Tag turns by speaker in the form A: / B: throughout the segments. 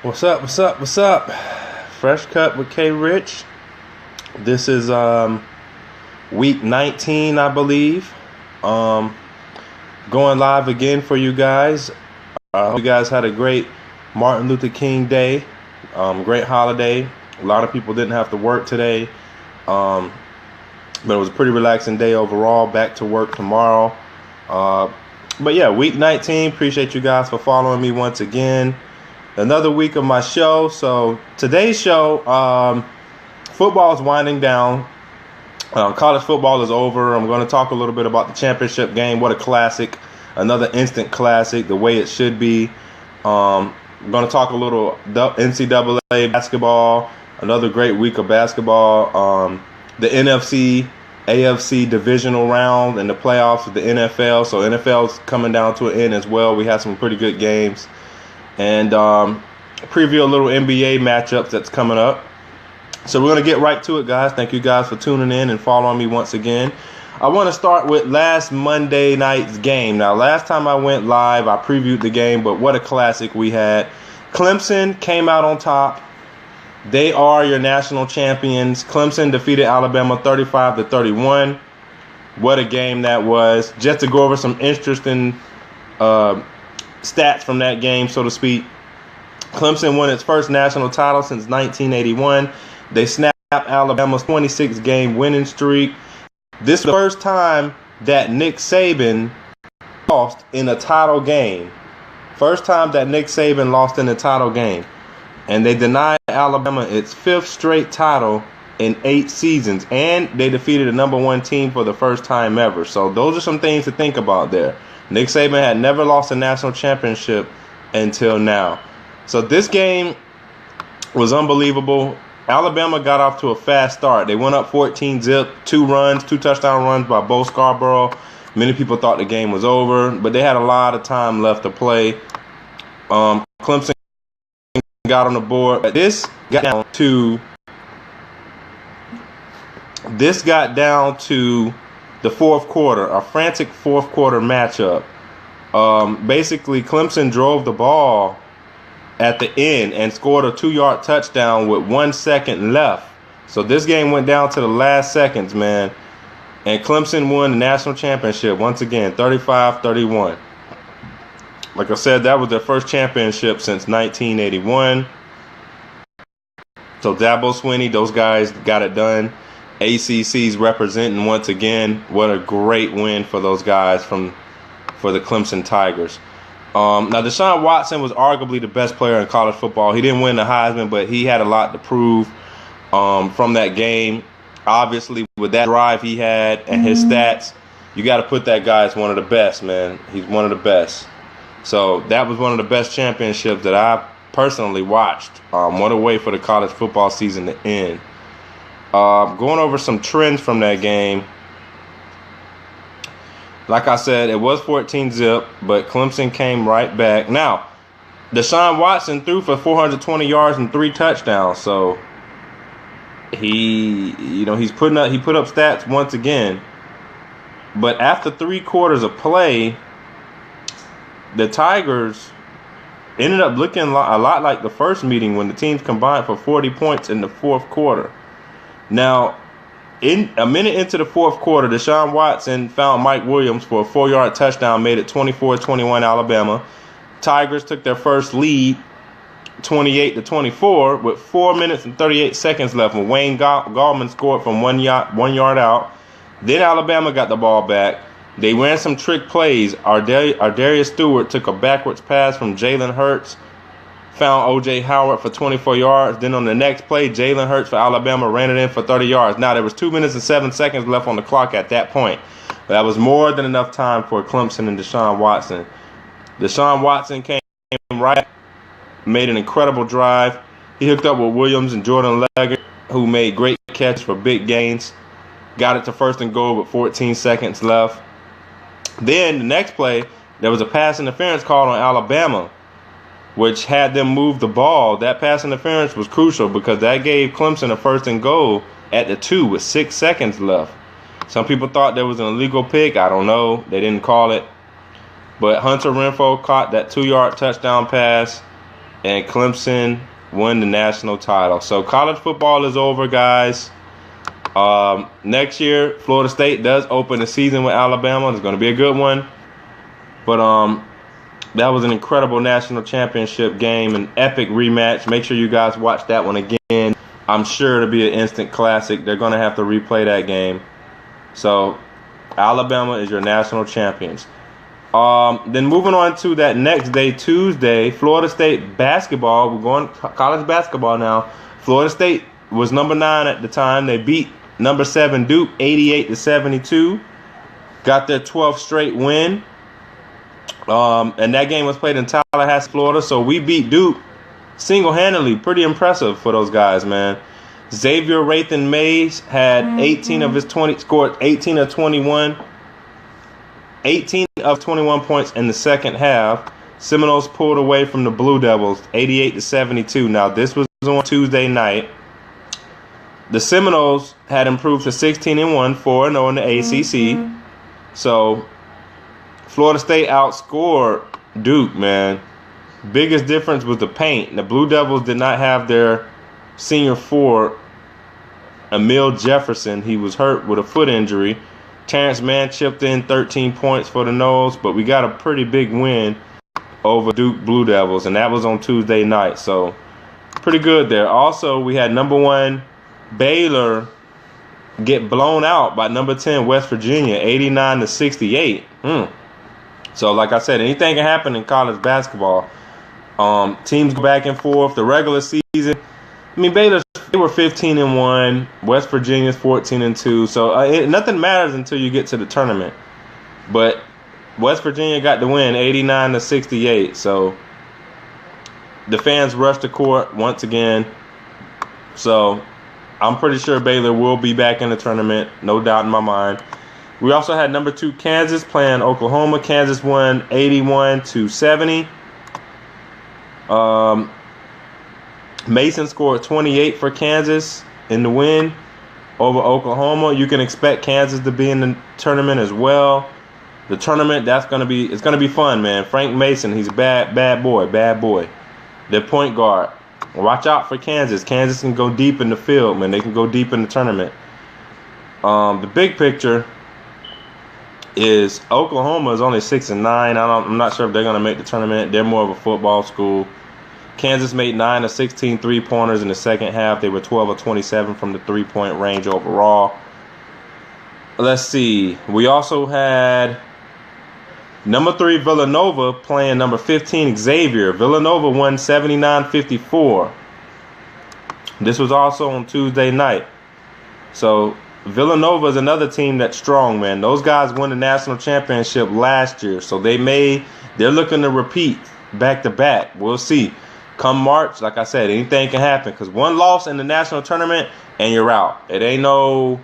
A: What's up? What's up? What's up? Fresh Cut with K Rich. This is week 19, I believe. Going live again for you guys. I hope you guys had a great Martin Luther King Day. Great holiday. A lot of people didn't have to work today. But it was a pretty relaxing day overall. Back to work tomorrow. But yeah, week 19. Appreciate you guys for following me once again. Another week of my show. So today's show, football is winding down. College football is over. I'm going to talk a little bit about the championship game. What a classic. Another instant classic, the way it should be. I'm going to talk a little NCAA basketball. Another great week of basketball. The NFC, AFC divisional round and the playoffs of the NFL. So NFL's coming down to an end as well. We had some pretty good games. And preview a little NBA matchups that's coming up. So we're going to get right to it, guys. Thank you guys for tuning in and following me once again. I want to start with last Monday night's game. Now, last time I went live, I previewed the game, but what a classic we had. Clemson came out on top. They are your national champions. Clemson defeated Alabama 35-31. What a game that was. Just to go over some interesting stats from that game, so to speak. Clemson won its first national title since 1981. They snapped Alabama's 26-game winning streak. This is the first time that Nick Saban lost in a title game. First time that Nick Saban lost in a title game. And they denied Alabama its fifth straight title in 8 seasons. And they defeated the number 1 team for the first time ever. So those are some things to think about there. Nick Saban had never lost a national championship until now. So this game was unbelievable. Alabama got off to a fast start. They went up 14-zip, 2 touchdown runs by Bo Scarborough. Many people thought the game was over, but they had a lot of time left to play. Clemson got on the board. This got down to the fourth quarter, a frantic fourth quarter matchup. Basically, Clemson drove the ball at the end and scored a 2-yard touchdown with 1 second left. So this game went down to the last seconds, man. And Clemson won the national championship once again, 35-31. Like I said, that was their first championship since 1981. So Dabo Swinney, those guys got it done. ACC's representing once again. What a great win for those guys for the Clemson Tigers. Now, Deshaun Watson was arguably the best player in college football. He didn't win the Heisman, but he had a lot to prove from that game. Obviously, with that drive he had and his stats, you got to put that guy as one of the best, man. He's one of the best. So that was one of the best championships that I personally watched. What a way for the college football season to end. Going over some trends from that game. Like I said, it was 14-zip, but Clemson came right back. Now, Deshaun Watson threw for 420 yards and 3 touchdowns. So he put up stats once again. But after 3 quarters of play, the Tigers ended up looking a lot like the first meeting when the teams combined for 40 points in the fourth quarter. Now, in a minute into the fourth quarter, Deshaun Watson found Mike Williams for a 4-yard touchdown, made it 24-21 Alabama. Tigers took their first lead, 28-24, with 4 minutes and 38 seconds left when Wayne Gallman scored from 1 yard out. Then Alabama got the ball back. They ran some trick plays. Ardarius Stewart took a backwards pass from Jalen Hurts, found O.J. Howard for 24 yards. Then on the next play, Jalen Hurts for Alabama ran it in for 30 yards. Now, there was 2 minutes and 7 seconds left on the clock at that point. But that was more than enough time for Clemson and Deshaun Watson. Deshaun Watson came right, made an incredible drive. He hooked up with Williams and Jordan Leggett, who made great catches for big gains. Got it to 1st and goal with 14 seconds left. Then the next play, there was a pass interference called on Alabama, which had them move the ball. That pass interference was crucial because that gave Clemson a 1st and goal at the 2 with 6 seconds left. Some people thought there was an illegal pick. I don't know. They didn't call it. But Hunter Renfrow caught that 2-yard touchdown pass and Clemson won the national title. So college football is over, guys. Next year, Florida State does open the season with Alabama. It's going to be a good one. But that was an incredible national championship game, an epic rematch. Make sure you guys watch that one again. I'm sure it'll be an instant classic. They're going to have to replay that game. So Alabama is your national champions. Then moving on to that next day, Tuesday, Florida State basketball. We're going college basketball now. Florida State was number 9 at the time. They beat number 7 Duke 88-72. Got their 12th straight win. And that game was played in Tallahassee, Florida. So we beat Duke single-handedly. Pretty impressive for those guys, man. Xavier Rathan Mays had 18 of his 20, scored 18 of 21. 18 of 21 points in the second half. Seminoles pulled away from the Blue Devils 88-72. Now, this was on Tuesday night. The Seminoles had improved to 16-1, 4-0 in the ACC. So, Florida State outscored Duke, man. Biggest difference was the paint. The Blue Devils did not have their senior forward, Emil Jefferson. He was hurt with a foot injury. Terrence Mann chipped in 13 points for the Noles, but we got a pretty big win over Duke Blue Devils, and that was on Tuesday night. So, pretty good there. Also, we had number 1 Baylor get blown out by number 10 West Virginia, 89-68. So, like I said, anything can happen in college basketball. Teams go back and forth. The regular season, I mean, Baylor, they were 15-1. West Virginia's 14-2. So nothing matters until you get to the tournament. But West Virginia got the win, 89-68. So the fans rushed the court once again. So I'm pretty sure Baylor will be back in the tournament, no doubt in my mind. We also had number 2 Kansas playing Oklahoma. Kansas won 81-70. Mason scored 28 for Kansas in the win over Oklahoma. You can expect Kansas to be in the tournament as well. The tournament, it's gonna be fun, man. Frank Mason, he's a bad boy. Their point guard. Watch out for Kansas. Kansas can go deep in the field, man. They can go deep in the tournament. The big picture is Oklahoma is only 6-9. I'm not sure if they're gonna make the tournament. They're more of a football school. Kansas made 9 of 16 3-pointers in the second half. They were 12 of 27 from the 3-point range overall. Let's see. We also had number 3 Villanova playing number 15 Xavier. Villanova won 79-54. This was also on Tuesday night. So Villanova is another team that's strong, man. Those guys won the national championship last year, so they're looking to repeat back to back. We'll see. Come March, like I said, anything can happen because one loss in the national tournament and you're out. It ain't it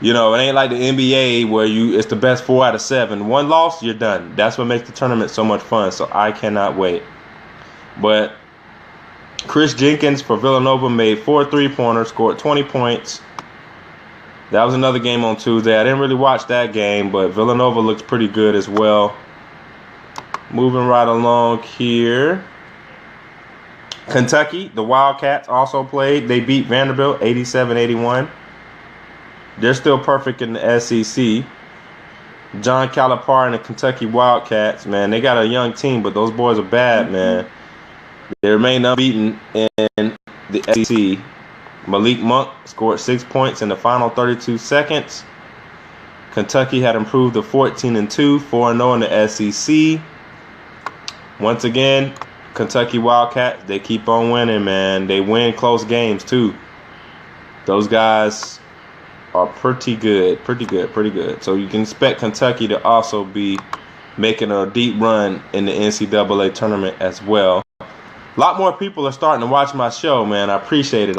A: ain't like the NBA where it's the best 4 out of 7. One loss, you're done. That's what makes the tournament so much fun. So I cannot wait. But Chris Jenkins for Villanova made 4 3-pointers, scored 20 points. That was another game on Tuesday. I didn't really watch that game, but Villanova looks pretty good as well. Moving right along here. Kentucky, the Wildcats also played. They beat Vanderbilt 87-81. They're still perfect in the SEC. John Calipari and the Kentucky Wildcats, man, they got a young team, but those boys are bad, man. They remain unbeaten in the SEC. Malik Monk scored 6 points in the final 32 seconds. Kentucky had improved to 14-2, 4-0 in the SEC. Once again, Kentucky Wildcats, they keep on winning, man. They win close games, too. Those guys are pretty good. So you can expect Kentucky to also be making a deep run in the NCAA tournament as well. A lot more people are starting to watch my show, man. I appreciate it.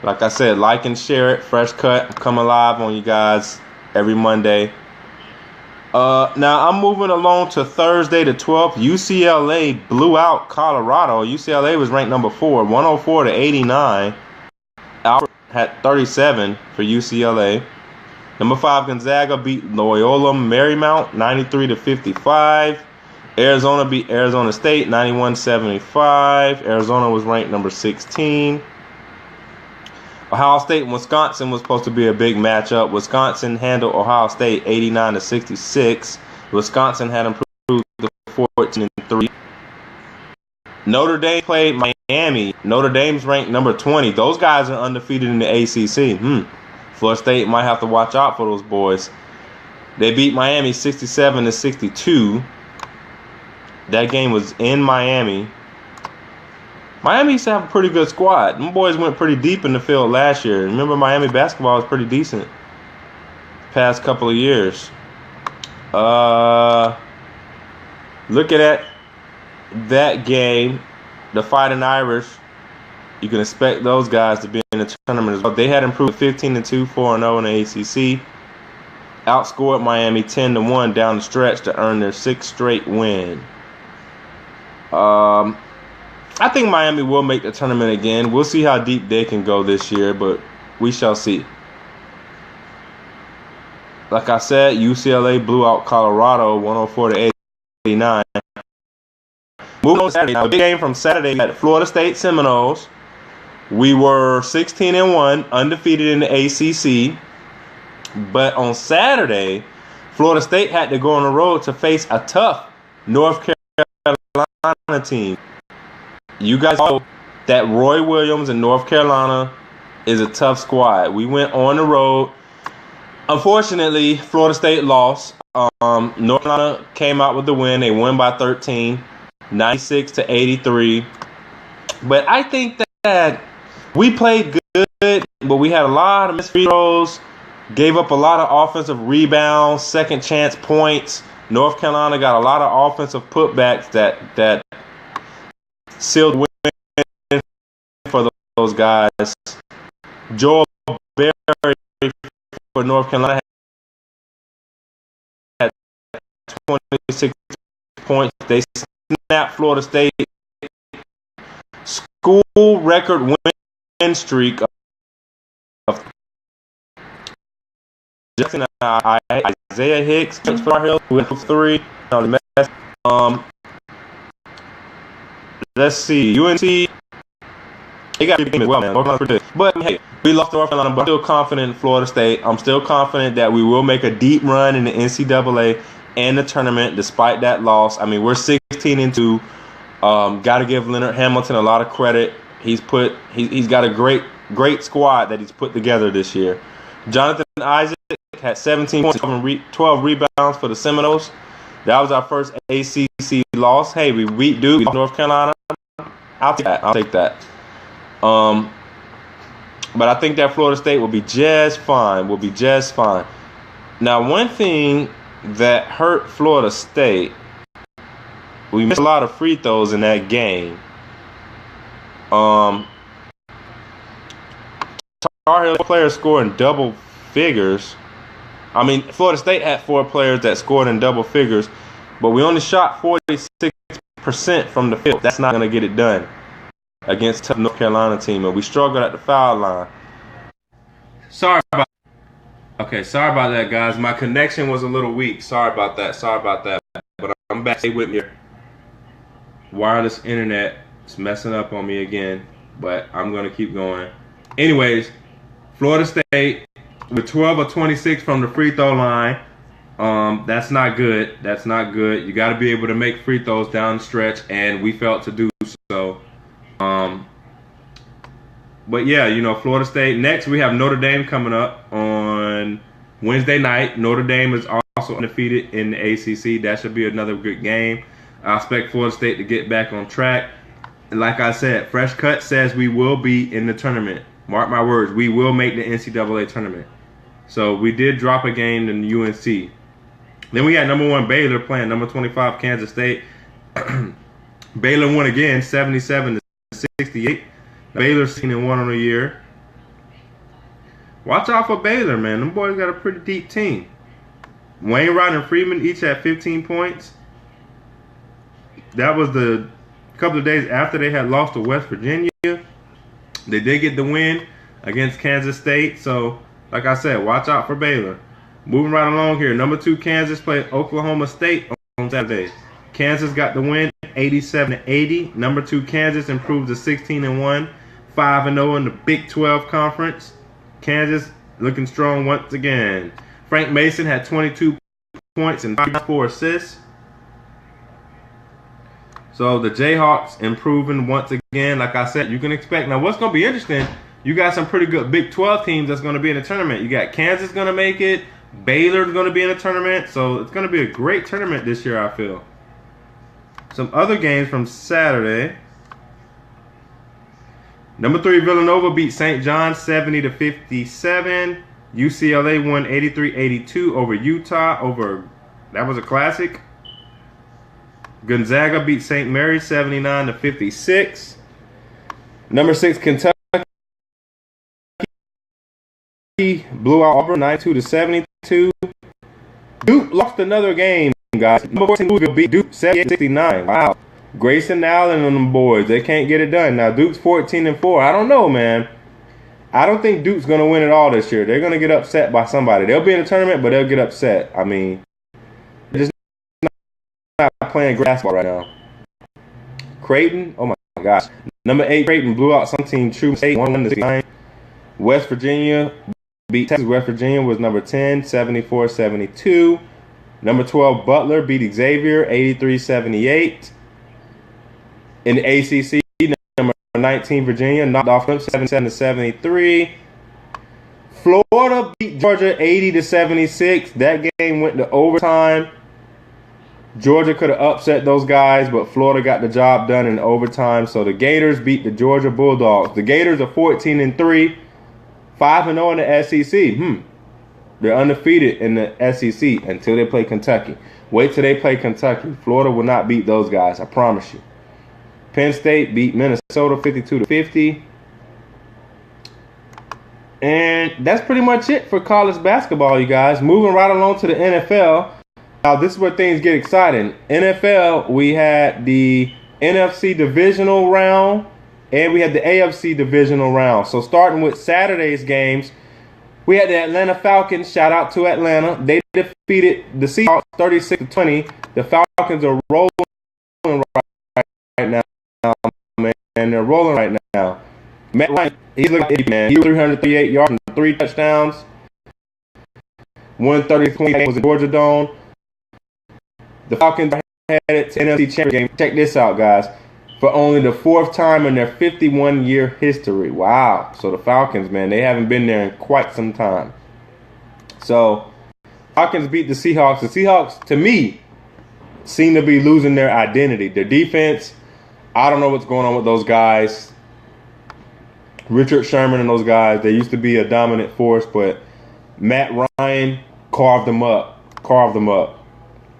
A: Like I said, like and share it. Fresh Cut. I'm coming live on you guys every Monday. Now I'm moving along to Thursday the 12th. UCLA blew out Colorado. UCLA was ranked number 4, 104-89. Alfred had 37 for UCLA. Number 5 Gonzaga beat Loyola Marymount 93-55. Arizona beat Arizona State 91-75. Arizona was ranked number 16. Ohio State and Wisconsin was supposed to be a big matchup. Wisconsin handled Ohio State 89-66. Wisconsin had improved to 14-3. Notre Dame played Miami. Notre Dame's ranked number 20. Those guys are undefeated in the ACC. Florida State might have to watch out for those boys. They beat Miami 67-62. That game was in Miami. Miami used to have a pretty good squad. Them boys went pretty deep in the field last year. Remember, Miami basketball was pretty decent past couple of years. Looking at that game, the Fighting Irish, you can expect those guys to be in the tournament as well. They had improved 15-2, 4-0 in the ACC. Outscored Miami 10-1 down the stretch to earn their 6th straight win. I think Miami will make the tournament again. We'll see how deep they can go this year, but we shall see. Like I said, UCLA blew out Colorado 104-89. Moving on to Saturday. Now, a big game from Saturday at Florida State Seminoles. We were 16-1, undefeated in the ACC. But on Saturday, Florida State had to go on the road to face a tough North Carolina team. You guys know that Roy Williams in North Carolina is a tough squad. We went on the road. Unfortunately, Florida State lost. North Carolina came out with the win. They won by 13, 96-83. But I think that we played good, but we had a lot of missed free throws, gave up a lot of offensive rebounds, second chance points. North Carolina got a lot of offensive putbacks that sealed win for those guys. Joel Berry for North Carolina had 26 points. They snapped Florida State school record win streak of Justin Isaiah Hicks who went for 3. Let's see. UNC, they got to be as well, man. But hey, we lost to North Carolina, but I'm still confident in Florida State. I'm still confident that we will make a deep run in the NCAA and the tournament despite that loss. I mean, we're 16-2. Got to give Leonard Hamilton a lot of credit. He's got a great squad that he's put together this year. Jonathan Isaac had 17 points, 12 rebounds for the Seminoles. That was our first ACC loss. Hey, we beat Duke, we beat North Carolina. I'll take that. But I think that Florida State will be just fine. Now, one thing that hurt Florida State, we missed a lot of free throws in that game. Tar Heel players scoring double figures. I mean, Florida State had 4 players that scored in double figures, but we only shot 46% from the field. That's not going to get it done against tough North Carolina team, and we struggled at the foul line. Sorry about that, guys. My connection was a little weak. Sorry about that. But I'm back. Stay with me here. Wireless internet is messing up on me again, but I'm going to keep going. Anyways, Florida State with 12 or 26 from the free throw line. That's not good. You got to be able to make free throws down the stretch, and we failed to do so. But yeah, Florida State. Next, we have Notre Dame coming up on Wednesday night. Notre Dame is also undefeated in the ACC. That should be another good game. I expect Florida State to get back on track. And like I said, Fresh Cut says we will be in the tournament. Mark my words, we will make the NCAA tournament. So we did drop a game in UNC. Then we got number 1 Baylor playing number 25 Kansas State. Baylor won again, 77-68. Baylor's 16-1 on the year. Watch out for Baylor, man. Them boys got a pretty deep team. Wainwright and Freeman each had 15 points. That was the couple of days after they had lost to West Virginia. They did get the win against Kansas State. So, like I said, watch out for Baylor. Moving right along here. Number 2 Kansas played Oklahoma State on Saturday. Kansas got the win, 87-80. Number 2 Kansas improved to 16-1, 5-0 in the Big 12 conference. Kansas looking strong once again. Frank Mason had 22 points and 4 assists. So the Jayhawks improving once again. Like I said, you can expect. Now what's going to be interesting, you got some pretty good Big 12 teams that's going to be in the tournament. You got Kansas going to make it. Baylor's going to be in the tournament. So it's going to be a great tournament this year, I feel. Some other games from Saturday. Number 3 Villanova beat St. John's 70-57. UCLA won 83-82 over Utah. That was a classic. Gonzaga beat St. Mary's 79-56. Number 6 Kentucky blew out Auburn 92-72. Duke lost another game, guys. Number 14 Louisville beat Duke 78-69. Wow. Grayson Allen and them boys, they can't get it done. Now Duke's 14-4. I don't know, man. I don't think Duke's going to win it all this year. They're going to get upset by somebody. They'll be in the tournament, but they'll get upset. I mean, they're just not playing basketball right now. Creighton, oh my gosh. Number 8 Creighton blew out some team True State 1-9. West Virginia beat Texas. West Virginia was number 10, 74-72. Number 12 Butler beat Xavier 83-78. In the ACC, number 19 Virginia knocked off them 77-73. Florida beat Georgia 80-76. That game went to overtime. Georgia could have upset those guys, but Florida got the job done in overtime. So the Gators beat the Georgia Bulldogs. The Gators are 14-3, 5-0 in the SEC. They're undefeated in the SEC until they play Kentucky. Wait till they play Kentucky. Florida will not beat those guys, I promise you. Penn State beat Minnesota 52-50. And that's pretty much it for college basketball, you guys. Moving right along to the NFL. Now, this is where things get exciting. NFL, we had the NFC divisional round, and we had the AFC divisional round. So starting with Saturday's games, we had the Atlanta Falcons. Shout out to Atlanta. They defeated the Seahawks 36-20. The Falcons are rolling right now, man. They're rolling right now. Matt Ryan, he's looking, man. He was 338 yards and 3 touchdowns. 130 was in Georgia Dome. The Falcons are headed to NFC Championship game. Check this out, guys. For only the 4th time in their 51-year history. Wow. So the Falcons, man, they haven't been there in quite some time. So Falcons beat the Seahawks. The Seahawks, to me, seem to be losing their identity. Their defense, I don't know what's going on with those guys. Richard Sherman and those guys, they used to be a dominant force, but Matt Ryan carved them up.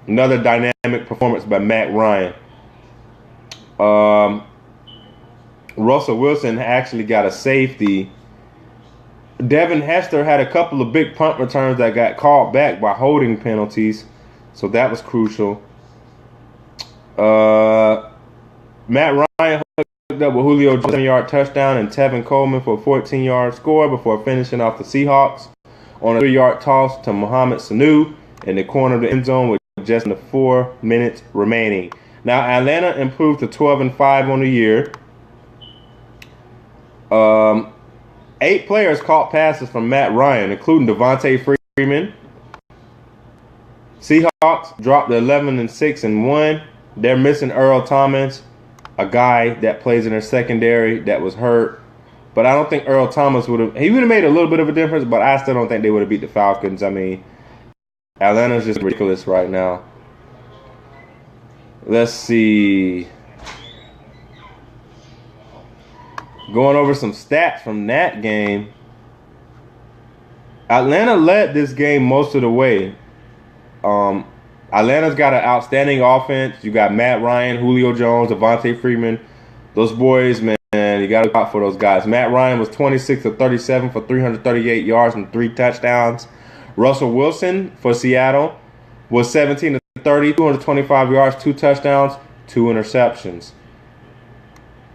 A: Another dynamic performance by Matt Ryan. Russell Wilson actually got a safety. Devin Hester had a couple of big punt returns that got called back by holding penalties, so that was crucial. Matt Ryan hooked up with Julio Jones 7-yard touchdown and Tevin Coleman for a 14-yard score before finishing off the Seahawks on a 3-yard toss to Mohamed Sanu in the corner of the end zone with just under 4 minutes remaining. Now, Atlanta improved to 12-5 on the year. 8 players caught passes from Matt Ryan, including Devontae Freeman. Seahawks dropped to 11-6-1. They're missing Earl Thomas, a guy that plays in their secondary that was hurt. But I don't think Earl Thomas would have – he would have made a little bit of a difference, but I still don't think they would have beat the Falcons. I mean, Atlanta's just ridiculous right now. Let's see. Going over some stats from that game. Atlanta led this game most of the way. Atlanta's got an outstanding offense. You got Matt Ryan, Julio Jones, Devontae Freeman. Those boys, man, you got to look out for those guys. Matt Ryan was 26-37 for 338 yards and 3 touchdowns. Russell Wilson for Seattle was 17-30, 225 yards, 2 touchdowns, 2 interceptions.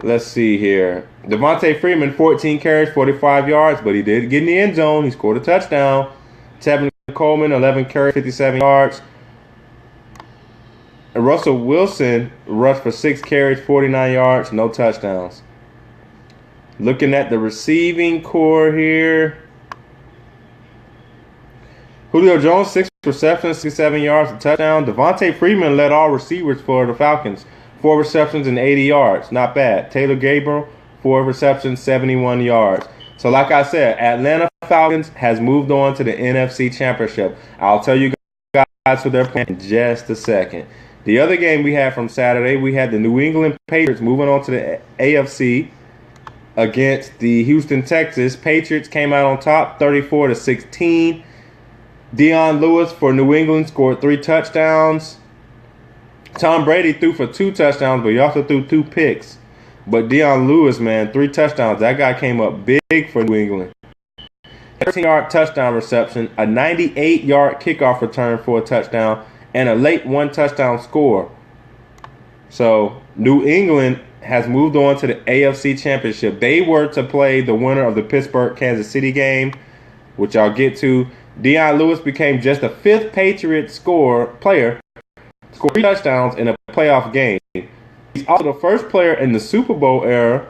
A: Let's see here. Devontae Freeman, 14 carries, 45 yards, but he did get in the end zone. He scored a touchdown. Tevin Coleman, 11 carries, 57 yards. Russell Wilson rushed for 6 carries, 49 yards, no touchdowns. Looking at the receiving core here. Julio Jones, 6 receptions, 67 yards, a touchdown. Devontae Freeman led all receivers for the Falcons. 4 receptions and 80 yards. Not bad. Taylor Gabriel, 4 receptions, 71 yards. So like I said, Atlanta Falcons has moved on to the NFC Championship. I'll tell you guys who they're playing in just a second. The other game we had from Saturday, we had the New England Patriots moving on to the AFC against the Houston Texans. Patriots came out on top, 34-16. Dion Lewis for New England scored 3 touchdowns. Tom Brady threw for 2 touchdowns, but he also threw 2 picks. But Dion Lewis, man, 3 touchdowns. That guy came up big for New England. 13-yard touchdown reception, a 98-yard kickoff return for a touchdown, and a late 1-touchdown score. So New England has moved on to the AFC Championship. They were to play the winner of the Pittsburgh-Kansas City game, which I'll get to. Dion Lewis became just the 5th Patriots player to score 3 touchdowns in a playoff game. He's also the first player in the Super Bowl era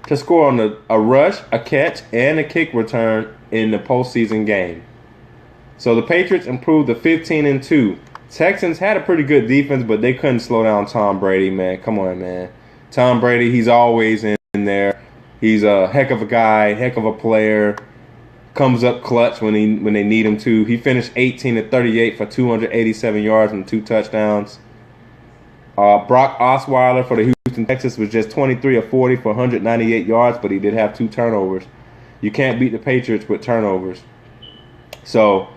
A: to score on a rush, a catch, and a kick return in the postseason game. So the Patriots improved to 15-2. Texans had a pretty good defense, but they couldn't slow down Tom Brady, man. Come on, man. Tom Brady, he's always in there. He's a heck of a guy, heck of a player. Comes up clutch when they need him to. He finished 18-38 for 287 yards and 2 touchdowns. Brock Osweiler for the Houston Texans was just 23-40 for 198 yards, but he did have 2 turnovers. You can't beat the Patriots with turnovers. So,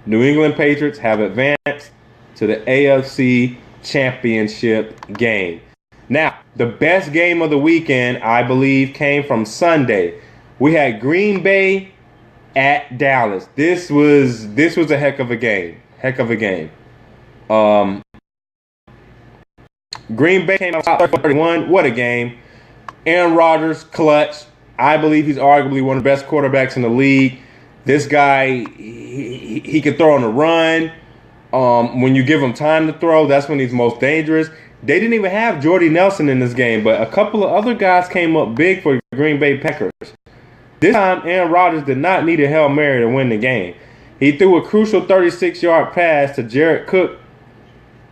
A: New England Patriots have advanced to the AFC Championship game. Now, the best game of the weekend, I believe, came from Sunday. We had Green Bay at Dallas. This was a heck of a game. Green Bay came out 31. What a game. Aaron Rodgers, clutch. I believe he's arguably one of the best quarterbacks in the league. This guy, he can throw on the run. When you give him time to throw, that's when he's most dangerous. They didn't even have Jordy Nelson in this game, but a couple of other guys came up big for the Green Bay Packers. This time, Aaron Rodgers did not need a Hail Mary to win the game. He threw a crucial 36-yard pass to Jared Cook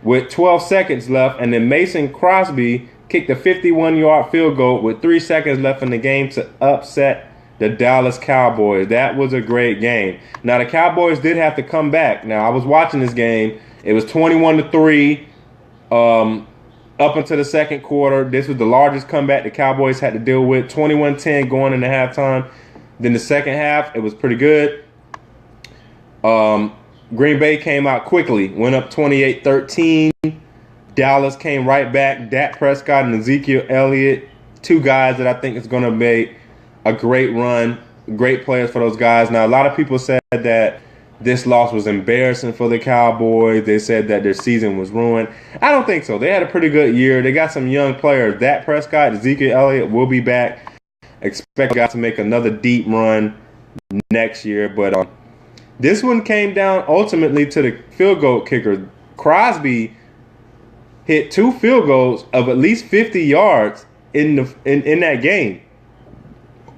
A: with 12 seconds left, and then Mason Crosby kicked a 51-yard field goal with 3 seconds left in the game to upset the Dallas Cowboys. That was a great game. Now, the Cowboys did have to come back. Now, I was watching this game. It was 21-3 up until the second quarter. This was the largest comeback the Cowboys had to deal with. 21-10 going into halftime. Then the second half, it was pretty good. Green Bay came out quickly, went up 28-13. Dallas came right back. Dak Prescott and Ezekiel Elliott, 2 guys that I think is going to make a great run, great players for those guys. Now, a lot of people said that this loss was embarrassing for the Cowboys. They said that their season was ruined. I don't think so. They had a pretty good year. They got some young players. Dak Prescott, Ezekiel Elliott will be back. Expect guys to make another deep run next year. But this one came down ultimately to the field goal kicker. Crosby hit 2 field goals of at least 50 yards in that game.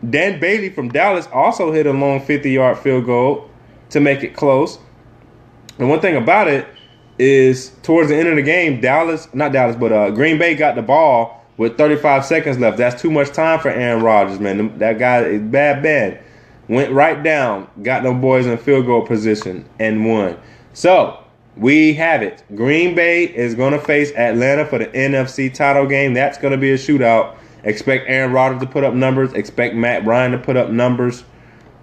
A: Dan Bailey from Dallas also hit a long 50-yard field goal to make it close. And one thing about it is towards the end of the game, Green Bay got the ball with 35 seconds left. That's too much time for Aaron Rodgers, man. That guy is bad. Went right down, got them boys in field goal position, and won. So, we have it. Green Bay is going to face Atlanta for the NFC title game. That's going to be a shootout. Expect Aaron Rodgers to put up numbers. Expect Matt Ryan to put up numbers.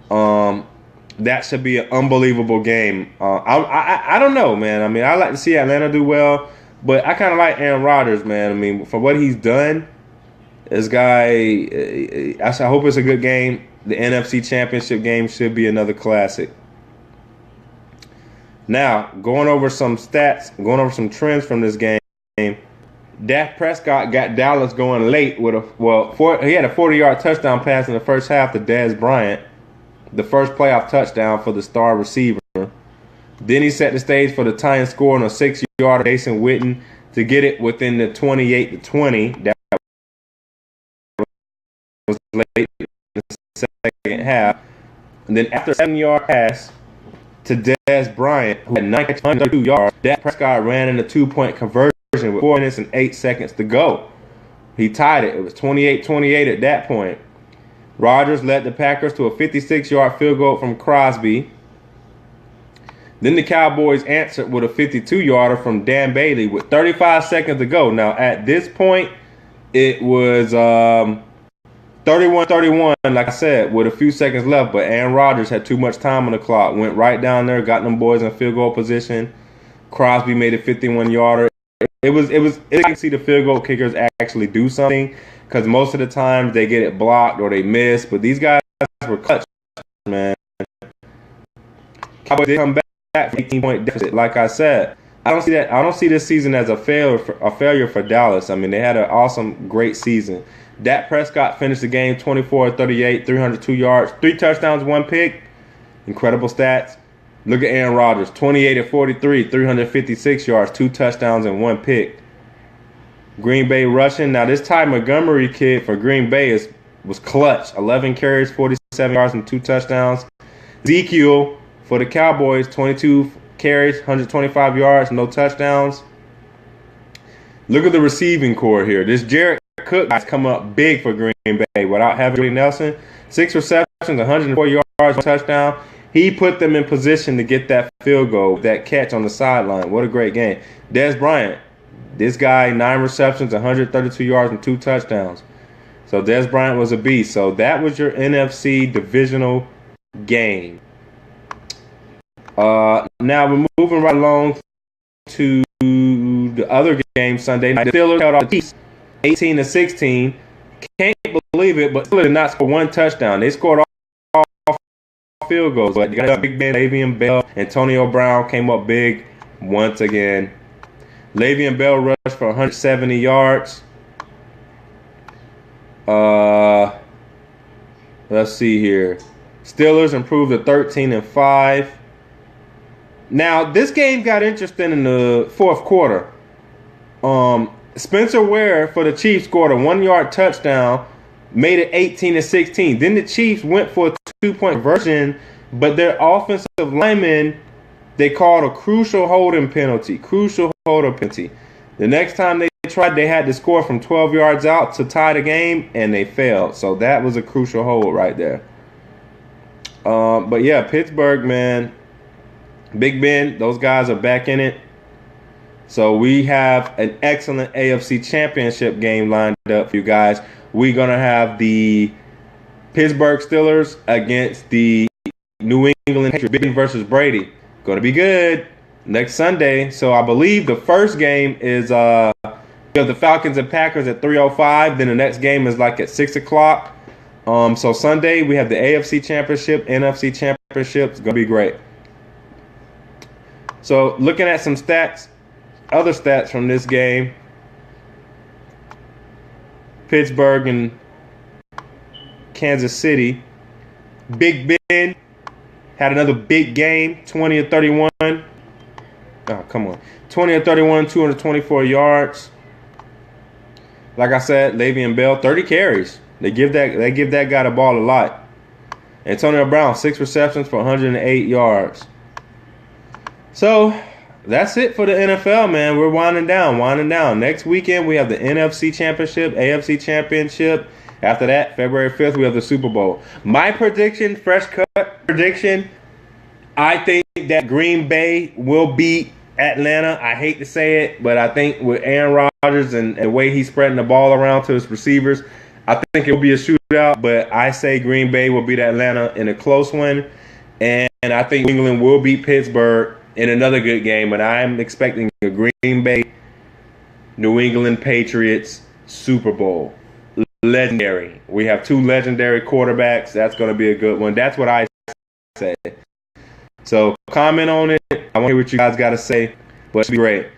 A: That should be an unbelievable game. I don't know, man. I mean, I like to see Atlanta do well, but I kind of like Aaron Rodgers, man. I mean, for what he's done, this guy, I hope it's a good game. The NFC Championship game should be another classic. Now, going over some stats, going over some trends from this game. Dak Prescott got Dallas going late with he had a 40-yard touchdown pass in the first half to Dez Bryant, the first playoff touchdown for the star receiver. Then he set the stage for the tying score on a 6-yarder Jason Witten to get it within the 28-20. That was late in the second half. And then after a 7-yard pass to Dez Bryant, who had 902 yards, Dak Prescott ran in a 2-point conversion with 4 minutes and 8 seconds to go. He tied it. It was 28-28 at that point. Rodgers led the Packers to a 56-yard field goal from Crosby. Then the Cowboys answered with a 52-yarder from Dan Bailey with 35 seconds to go. Now, at this point, it was 31-31, like I said, with a few seconds left. But Aaron Rodgers had too much time on the clock. Went right down there, got them boys in field goal position. Crosby made a 51-yarder. It can see the field goal kickers actually do something, because most of the time they get it blocked or they miss. But these guys were clutch, man. Cowboys did come back from 18-point deficit. Like I said, I don't see this season as a failure for Dallas. I mean, they had an awesome, great season. Dak Prescott finished the game 24-38, 302 yards, 3 touchdowns, 1 pick. Incredible stats. Look at Aaron Rodgers, 28-43, 356 yards, 2 touchdowns, and 1 pick. Green Bay rushing. Now, this Ty Montgomery kid for Green Bay was clutch. 11 carries, 47 yards, and 2 touchdowns. Ezekiel for the Cowboys, 22 carries, 125 yards, no touchdowns. Look at the receiving core here. This Jared Cook guy's come up big for Green Bay without having Jordy Nelson. 6 receptions, 104 yards, 1 touchdown. He put them in position to get that field goal, that catch on the sideline. What a great game. Dez Bryant, this guy, 9 receptions, 132 yards, and 2 touchdowns. So Dez Bryant was a beast. So that was your NFC divisional game. Now we're moving right along to the other game Sunday night. The Steelers held off the Chiefs 18-16. Can't believe it, but Steelers did not score 1 touchdown. They scored all field goals, but you got Big Ben, Le'Veon Bell, Antonio Brown came up big once again. Le'Veon Bell rushed for 170 yards. Let's see here. Steelers improved to 13-5. Now, this game got interesting in the fourth quarter. Spencer Ware for the Chiefs scored a 1-yard touchdown, made it 18-16. Then the Chiefs went for a 2-point conversion, but their offensive linemen, they called a crucial holding penalty. The next time they tried, they had to score from 12 yards out to tie the game, and they failed. So that was a crucial hold right there. But yeah, Pittsburgh, man, Big Ben, those guys are back in it. So we have an excellent AFC Championship game lined up for you guys. We're going to have the Pittsburgh Steelers against the New England Patriots. Big Ben versus Brady. Going to be good next Sunday. So I believe the first game is we have the Falcons and Packers at 3:05. Then the next game is like at 6 o'clock. So Sunday we have the AFC Championship, NFC Championship. It's going to be great. So looking at some stats, other stats from this game. Pittsburgh and Kansas City. Big Ben had another big game, 20-31. Oh, come on. 20-31, 224 yards. Like I said, Le'Veon Bell, 30 carries. They give that guy the ball a lot. Antonio Brown, 6 receptions for 108 yards. So that's it for the NFL, man. We're winding down. Next weekend, we have the NFC Championship, AFC Championship. After that, February 5th, we have the Super Bowl. My prediction, fresh cut prediction, I think that Green Bay will beat Atlanta. I hate to say it, but I think with Aaron Rodgers and the way he's spreading the ball around to his receivers, I think it will be a shootout. But I say Green Bay will beat Atlanta in a close one. And I think New England will beat Pittsburgh in another good game, but I'm expecting a Green Bay, New England Patriots Super Bowl. Legendary. We have 2 legendary quarterbacks. That's going to be a good one. That's what I say. So comment on it. I want to hear what you guys got to say, but it's great.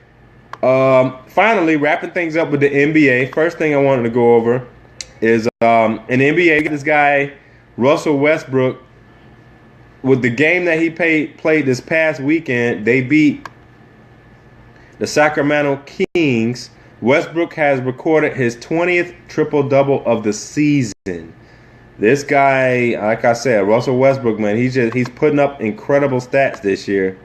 A: Finally, wrapping things up with the NBA. First thing I wanted to go over is in the NBA, this guy, Russell Westbrook, with the game that he played this past weekend, they beat the Sacramento Kings. Westbrook has recorded his 20th triple-double of the season. This guy, like I said, Russell Westbrook, man, he's putting up incredible stats this year.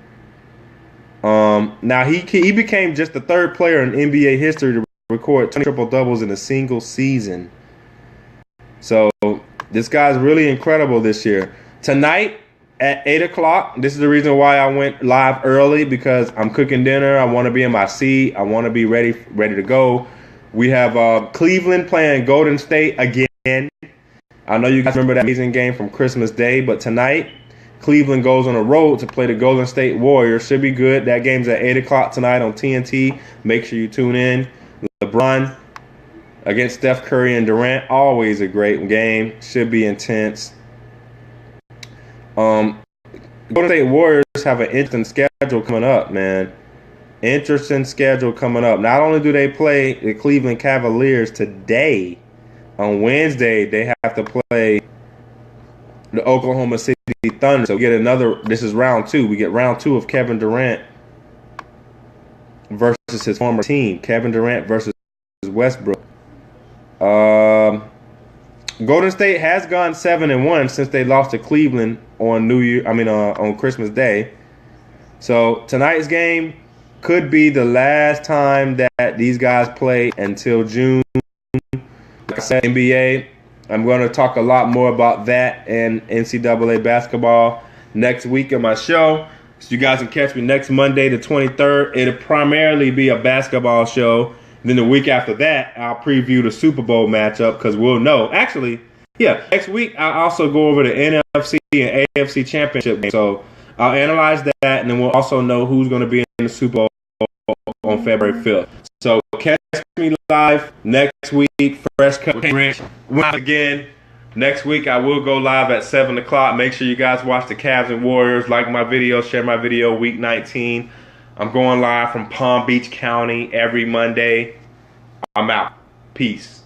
A: Now he became just the third player in NBA history to record 20 triple-doubles in a single season. So this guy's really incredible this year. Tonight at 8 o'clock, this is the reason why I went live early, because I'm cooking dinner. I want to be in my seat. I want to be ready to go. We have Cleveland playing Golden State again. I know you guys remember that amazing game from Christmas Day, but tonight Cleveland goes on the road to play the Golden State Warriors. Should be good. That game's at 8 o'clock tonight on TNT. Make sure you tune in. LeBron against Steph Curry and Durant. Always a great game. Should be intense. Golden State Warriors have an interesting schedule coming up, man. Interesting schedule coming up. Not only do they play the Cleveland Cavaliers today, on Wednesday they have to play the Oklahoma City Thunder. So we get this is round 2. We get round 2 of Kevin Durant versus his former team. Kevin Durant versus Westbrook. Golden State has gone 7-1 since they lost to Cleveland on on Christmas Day. So tonight's game could be the last time that these guys play until June. Like I said, NBA, I'm going to talk a lot more about that and NCAA basketball next week in my show. So you guys can catch me next Monday, the 23rd. It'll primarily be a basketball show. Then the week after that, I'll preview the Super Bowl matchup, because we'll know. Actually, yeah, next week I'll also go over the NFC and AFC championship game. So I'll analyze that, and then we'll also know who's going to be in the Super Bowl on February 5th. So catch me live next week. Fresh Cut with Rich. Once again, next week I will go live at 7 o'clock. Make sure you guys watch the Cavs and Warriors. Like my video, share my video, week 19. I'm going live from Palm Beach County every Monday. I'm out. Peace.